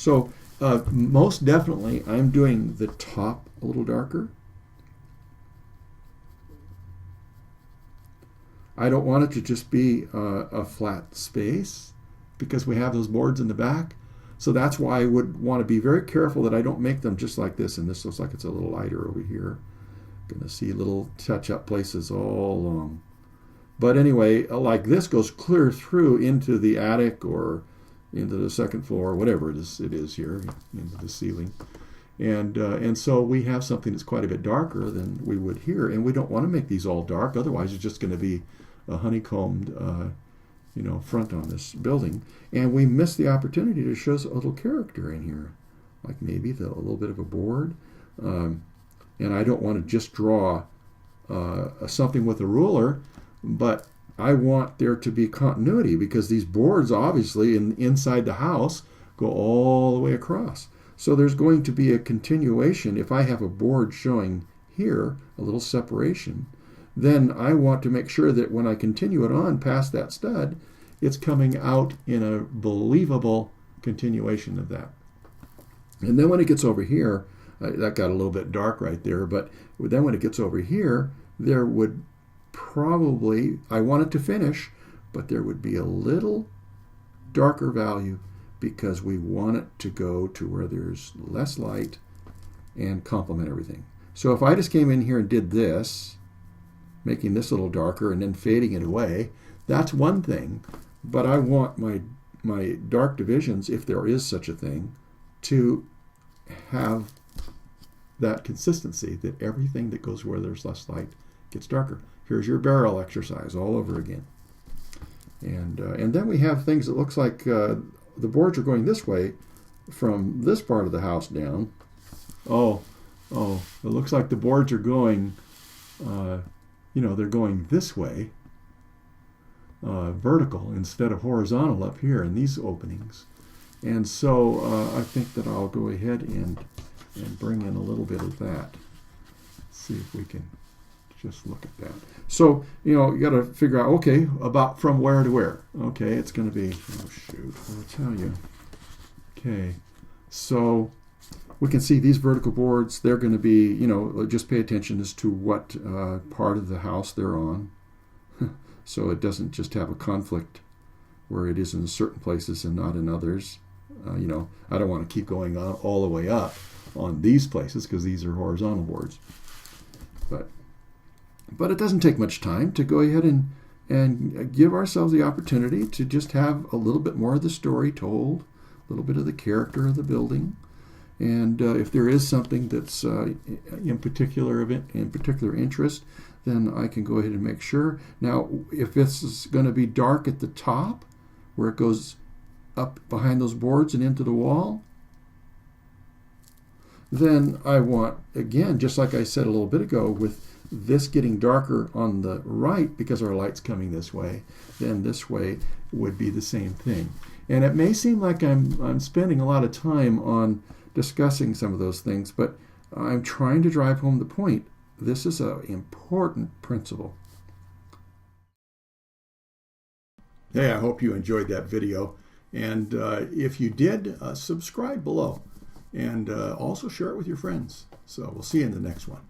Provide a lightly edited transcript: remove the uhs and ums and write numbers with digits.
So most definitely I'm doing the top a little darker. I don't want it to just be a flat space because we have those boards in the back. So that's why I would want to be very careful that I don't make them just like this. And this looks like it's a little lighter over here. Going to see little touch-up places all along. But anyway, like this goes clear through into the attic or into the second floor, whatever it is here, into the ceiling. And so we have something that's quite a bit darker than we would here. And we don't want to make these all dark. Otherwise, it's just going to be a honeycombed front on this building. And we miss the opportunity to show a little character in here. Like maybe a little bit of a board. And I don't want to just draw something with a ruler, but I want there to be continuity because these boards obviously inside the house go all the way across. So there's going to be a continuation. If I have a board showing here, a little separation, then I want to make sure that when I continue it on past that stud, it's coming out in a believable continuation of that. And then when it gets over here, that got a little bit dark right there, but then when it gets over here, there would probably, I want it to finish, but there would be a little darker value because we want it to go to where there's less light and complement everything. So if I just came in here and did this, making this a little darker and then fading it away, that's one thing. But I want my dark divisions, if there is such a thing, to have that consistency, that everything that goes where there's less light gets darker. Here's your barrel exercise all over again. And then we have things that looks like the boards are going this way from this part of the house down. Oh, it looks like the boards are going, they're going this way, vertical instead of horizontal up here in these openings. And so I think that I'll go ahead and bring in a little bit of that. See if we can just look at that. So, you got to figure out, okay, about from where to where. Okay, it's going to be, oh shoot, I'll tell you. Okay, so we can see these vertical boards, they're going to be, just pay attention as to what part of the house they're on. So it doesn't just have a conflict where it is in certain places and not in others. I don't want to keep going on all the way up on these places because these are horizontal boards. But it doesn't take much time to go ahead and give ourselves the opportunity to just have a little bit more of the story told, a little bit of the character of the building. And if there is something that's in particular interest, then I can go ahead and make sure. Now, if this is going to be dark at the top, where it goes up behind those boards and into the wall, then I want, again, just like I said a little bit ago, with this getting darker on the right because our light's coming this way, then this way would be the same thing. And it may seem like I'm spending a lot of time on discussing some of those things, but I'm trying to drive home the point. This is an important principle. Hey, I hope you enjoyed that video. And if you did, subscribe below. And also share it with your friends. So we'll see you in the next one.